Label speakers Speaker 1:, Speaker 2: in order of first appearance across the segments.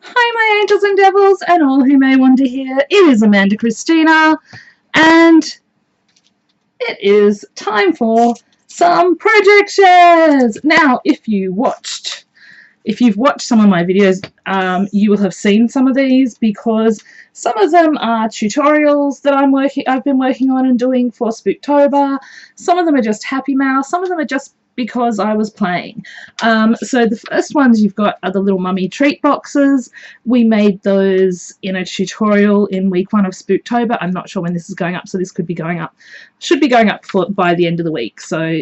Speaker 1: Hi my angels and devils and all who may want to hear. It is Amanda Christina and it is time for some projections. Now if you've watched some of my videos, you will have seen some of these because some of them are tutorials that I've been working on and doing for Spooktober. Some of them are just happy mail, some of them are just because I was playing. So the first ones you've got are the little mummy treat boxes. We made those in a tutorial in week 1 of Spooktober. I'm not sure when this is going up, so this could be going up, should be going up by the end of the week. So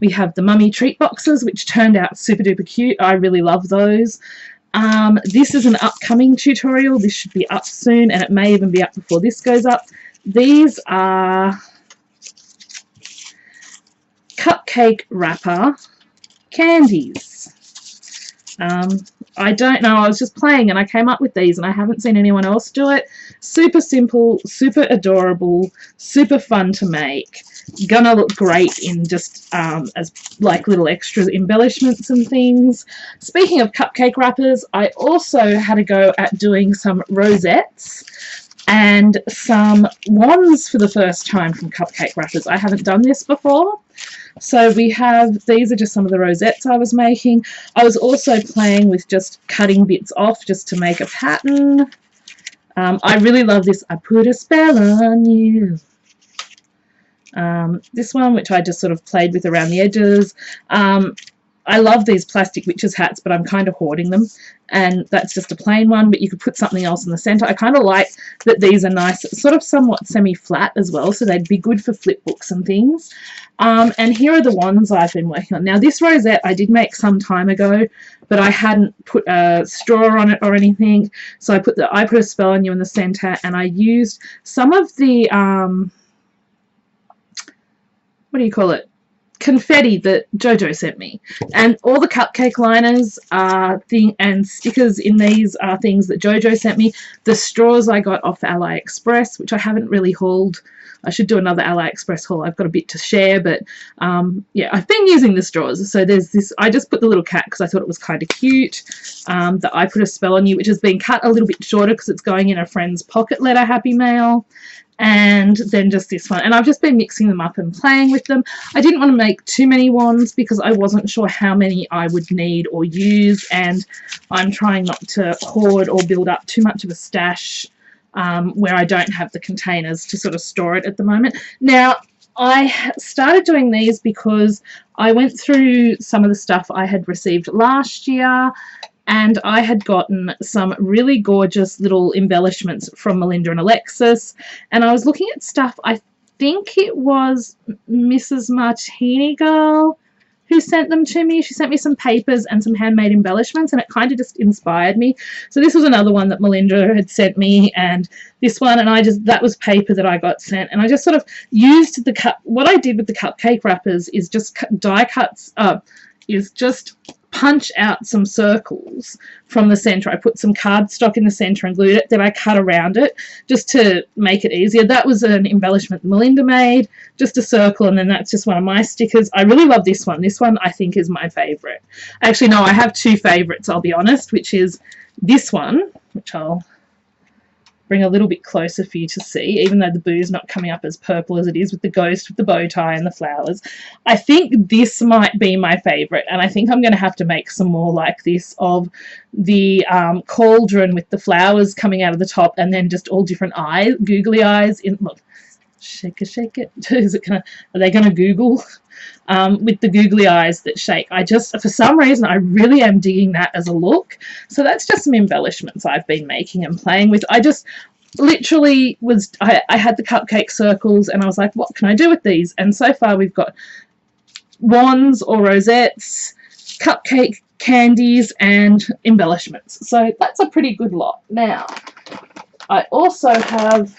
Speaker 1: we have the mummy treat boxes, which turned out super duper cute. I really love those. This is an upcoming tutorial. This should be up soon, and it may even be up before this goes up. These are cupcake wrapper candies. I don't know, I was just playing and I came up with these and I haven't seen anyone else do it. Super simple, super adorable, super fun to make. Gonna look great in just as like little extra embellishments and things. Speaking of cupcake wrappers, I also had a go at doing some rosettes and some wands for the first time from cupcake wrappers. I haven't done this before. So we have, these are just some of the rosettes I was making. I was also playing with just cutting bits off just to make a pattern. I really love this, I put a spell on you. This one, which I just sort of played with around the edges. I love these plastic witches hats, but I'm kind of hoarding them, and that's just a plain one, but you could put something else in the center. I kind of like that these are nice, sort of somewhat semi-flat as well, so they'd be good for flip books and things. And here are the ones I've been working on. Now this rosette I did make some time ago, but I hadn't put a straw on it or anything, so I put a spell on you in the center, and I used some of the what do you call it, confetti that Jojo sent me, and all the cupcake liners and stickers in these are things that Jojo sent me. The straws I got off AliExpress, which I haven't really hauled. I should do another AliExpress haul. I've got a bit to share, but yeah, I've been using the straws. So there's this, I just put the little cat because I thought it was kind of cute. That I put a spell on you, which has been cut a little bit shorter because it's going in a friend's pocket letter happy mail. And then just this one, and I've just been mixing them up and playing with them. I didn't want to make too many wands because I wasn't sure how many I would need or use, and I'm trying not to hoard or build up too much of a stash where I don't have the containers to sort of store it at the moment. Now I started doing these because I went through some of the stuff I had received last year, and I had gotten some really gorgeous little embellishments from Melinda and Alexis, and I was looking at stuff. I think it was Mrs. Martini Girl who sent them to me. She sent me some papers and some handmade embellishments, and it kind of just inspired me. So this was another one that Melinda had sent me, and this one, and that was paper that I got sent, and I just sort of used what I did with the cupcake wrappers is just die cuts up, is just punch out some circles from the center. I put some cardstock in the center and glued it, then I cut around it just to make it easier. That was an embellishment Melinda made, just a circle, and then that's just one of my stickers. I really love this one. This one I think is my favorite. Actually, no, I have two favorites, I'll be honest, which is this one, which I'll bring a little bit closer for you to see, even though the boo's not coming up as purple as it is with the ghost with the bow tie and the flowers. I think this might be my favorite, and I think I'm going to have to make some more like this of the cauldron with the flowers coming out of the top, and then just all different eyes, googly eyes. Look, shake it, shake it. Are they gonna Google? With the googly eyes that shake. For some reason, I really am digging that as a look. So that's just some embellishments I've been making and playing with. I just literally I had the cupcake circles, and I was like, what can I do with these? And so far we've got wands or rosettes, cupcake candies, and embellishments. So that's a pretty good lot. Now, I also have,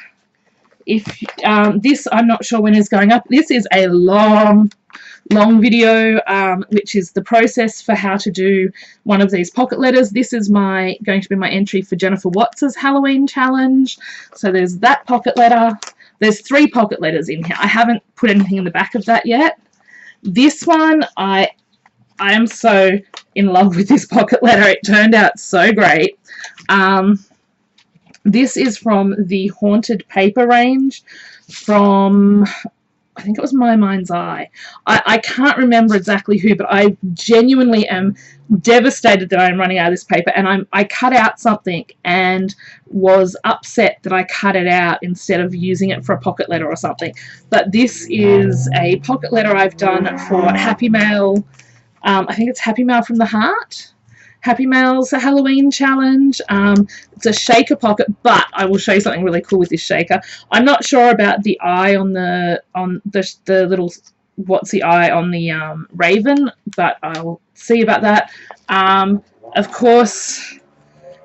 Speaker 1: this I'm not sure when is going up. This is a long video, which is the process for how to do one of these pocket letters. This is going to be my entry for Jennifer Watts's Halloween challenge. So there's that pocket letter. There's 3 pocket letters in here. I haven't put anything in the back of that yet. This one, I am so in love with this pocket letter. It turned out so great. This is from the Haunted Paper range from, I think it was My Mind's Eye. I can't remember exactly who, but I genuinely am devastated that I'm running out of this paper, and I cut out something and was upset that I cut it out instead of using it for a pocket letter or something. But this is a pocket letter I've done for Happy Mail. I think it's Happy Mail from the Heart. Happy Mail's Halloween challenge. It's a shaker pocket, but I will show you something really cool with this shaker. I'm not sure about the eye on the little, what's the eye on the raven, but I'll see about that. Of course,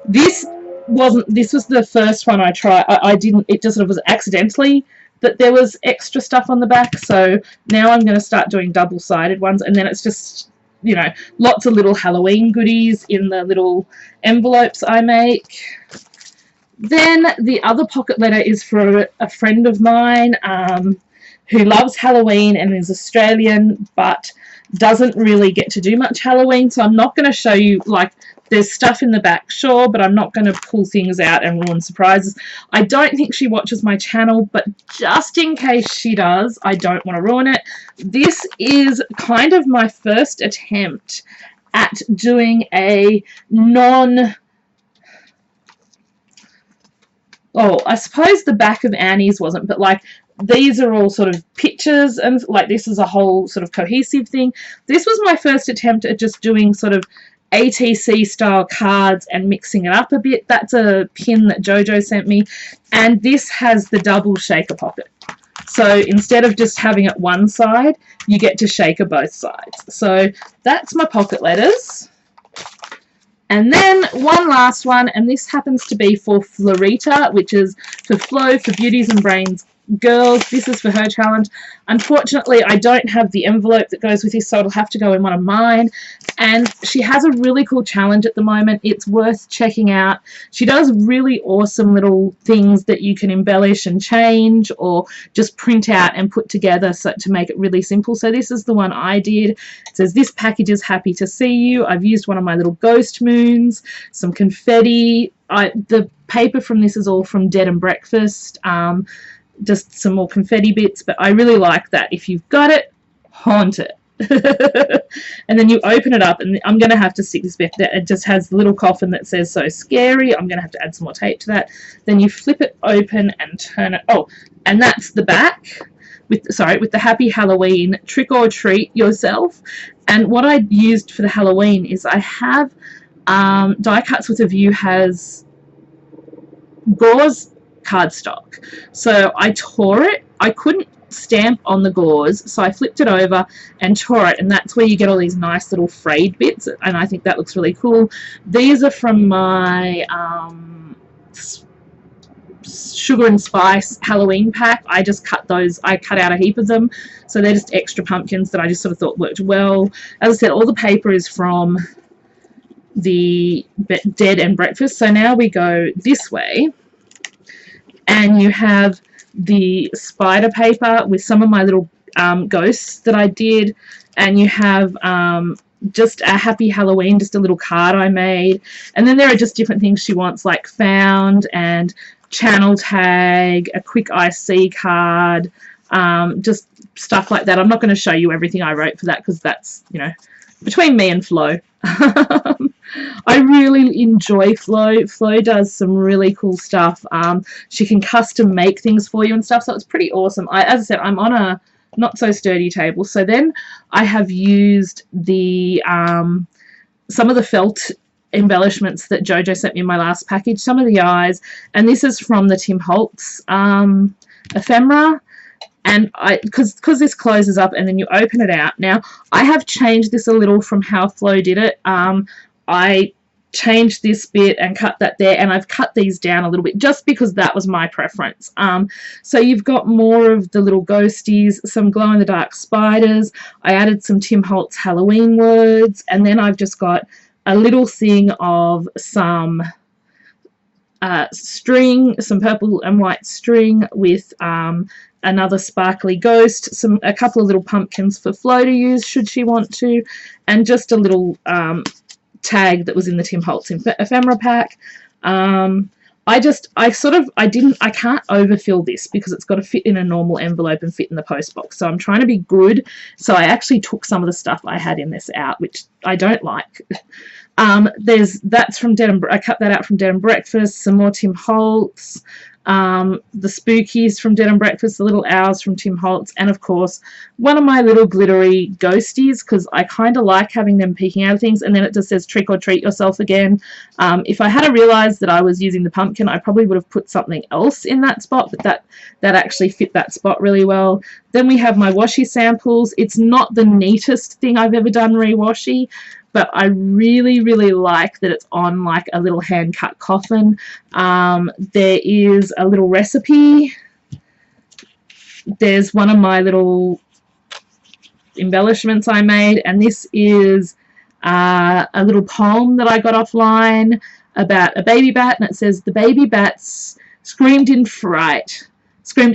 Speaker 1: this was the first one I tried. I didn't, it just sort of was accidentally that there was extra stuff on the back, so now I'm going to start doing double-sided ones, and then it's just, you know, lots of little Halloween goodies in the little envelopes I make. Then the other pocket letter is for a friend of mine who loves Halloween and is Australian but doesn't really get to do much Halloween, so I'm not going to show you, like, there's stuff in the back, sure, but I'm not going to pull things out and ruin surprises. I don't think she watches my channel, but just in case she does, I don't want to ruin it. This is kind of my first attempt at doing a I suppose the back of Annie's wasn't, but like these are all sort of pictures, and like this is a whole sort of cohesive thing. This was my first attempt at just doing sort of ATC style cards and mixing it up a bit. That's a pin that Jojo sent me, and this has the double shaker pocket. So instead of just having it one side, you get to shaker both sides. So that's my pocket letters. And then one last one, and this happens to be for Florita, which is for Flo, for Beauties and Brains Girls. This is for her challenge. Unfortunately, I don't have the envelope that goes with this, so it'll have to go in one of mine. And she has a really cool challenge at the moment. It's worth checking out. She does really awesome little things that you can embellish and change or just print out and put together so to make it really simple. So this is the one I did. It says, "This package is happy to see you." I've used one of my little ghost moons, some confetti. The paper from this is all from Dead and Breakfast. Just some more confetti bits, but I really like that. If you've got it, haunt it. And then you open it up, and I'm going to have to stick this back there. It just has the little coffin that says "so scary." I'm going to have to add some more tape to that. Then you flip it open and turn it. Oh, and that's the back with the Happy Halloween Trick or Treat Yourself. And what I used for the Halloween is I have Die Cuts with a View has gauze cardstock. So I tore it. I couldn't stamp on the gauze, so I flipped it over and tore it, and that's where you get all these nice little frayed bits, and I think that looks really cool. These are from my Sugar and Spice Halloween pack. I just cut those. I cut out a heap of them, so they're just extra pumpkins that I just sort of thought worked well. As I said, all the paper is from the Dead and Breakfast. So now we go this way, and you have the spider paper with some of my little ghosts that I did, and you have just a Happy Halloween, just a little card I made, and then there are just different things she wants, like found and channel tag, a quick IC card, just stuff like that. I'm not going to show you everything I wrote for that because that's, you know, between me and Flo. I really enjoy Flo. Flo does some really cool stuff. She can custom make things for you and stuff, so it's pretty awesome. As I said, I'm on a not so sturdy table, so then I have used the some of the felt embellishments that Jojo sent me in my last package, some of the eyes, and this is from the Tim Holtz ephemera. And because this closes up and then you open it out. Now, I have changed this a little from how Flo did it. I changed this bit and cut that there, and I've cut these down a little bit just because that was my preference. So you've got more of the little ghosties, some glow-in-the-dark spiders. I added some Tim Holtz Halloween words, and then I've just got a little thing of some string, some purple and white string with another sparkly ghost, a couple of little pumpkins for Flo to use should she want to, and just a little tag that was in the Tim Holtz ephemera pack. I can't overfill this because it's got to fit in a normal envelope and fit in the post box. So I'm trying to be good. So I actually took some of the stuff I had in this out, which I don't like. That's from I cut that out from Dead and Breakfast, some more Tim Holtz, the Spookies from Dead and Breakfast, the little owls from Tim Holtz, and of course one of my little glittery ghosties, because I kind of like having them peeking out of things. And then it just says trick or treat yourself again. If I had realized that I was using the pumpkin, I probably would have put something else in that spot, but that actually fit that spot really well. Then we have my washi samples. It's not the neatest thing I've ever done re-washi, but I really, really like that it's on like a little hand-cut coffin. There is a little recipe. There's one of my little embellishments I made, and this is a little poem that I got offline about a baby bat, and it says, "The baby bats screamed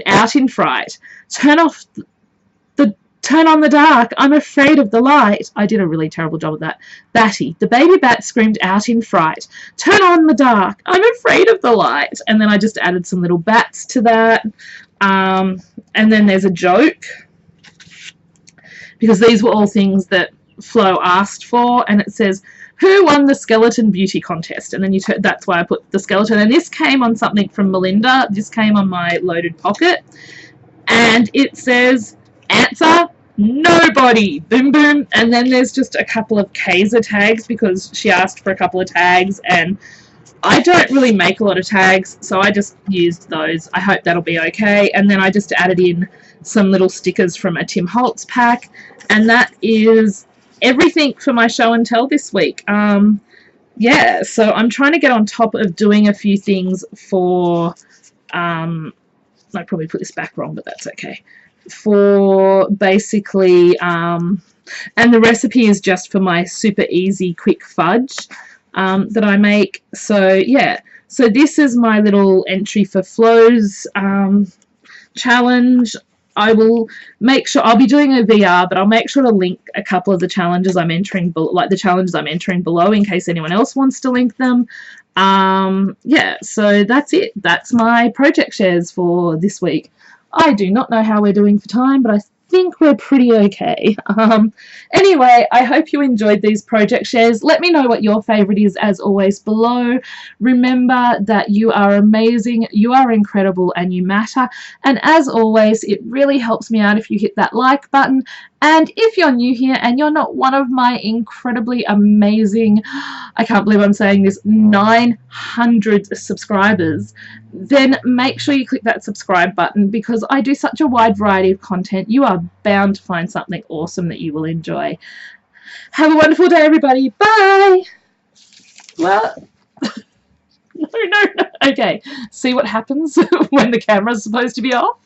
Speaker 1: out in fright. Turn on the dark, I'm afraid of the light." I did a really terrible job of that. Batty, the baby bat screamed out in fright. Turn on the dark, I'm afraid of the light. And then I just added some little bats to that. And then there's a joke, because these were all things that Flo asked for, and it says, "Who won the skeleton beauty contest?" And then that's why I put the skeleton. And this came on something from Melinda. This came on my loaded pocket, and it says, "Answer, nobody." Boom, boom. And then there's just a couple of Kaiser tags, because she asked for a couple of tags, and I don't really make a lot of tags, so I just used those. I hope that'll be okay. And then I just added in some little stickers from a Tim Holtz pack, and that is everything for my show and tell this week. Yeah, so I'm trying to get on top of doing a few things for, I probably put this back wrong, but that's okay. For basically, and the recipe is just for my super easy quick fudge that I make. So yeah, so this is my little entry for Flo's challenge. I will make sure, I'll be doing a VR, but I'll make sure to link a couple of the challenges I'm entering, like the challenges I'm entering below, in case anyone else wants to link them. Yeah, so that's it. That's my project shares for this week. I do not know how we're doing for time, but I think we're pretty okay. Anyway, I hope you enjoyed these project shares. Let me know what your favorite is, as always, below. Remember that you are amazing, you are incredible, and you matter. And as always, it really helps me out if you hit that like button. And if you're new here and you're not one of my incredibly amazing, I can't believe I'm saying this, 900 subscribers, then make sure you click that subscribe button, because I do such a wide variety of content. You are bound to find something awesome that you will enjoy. Have a wonderful day, everybody. Bye. Well, no. Okay, see what happens when the camera's supposed to be off?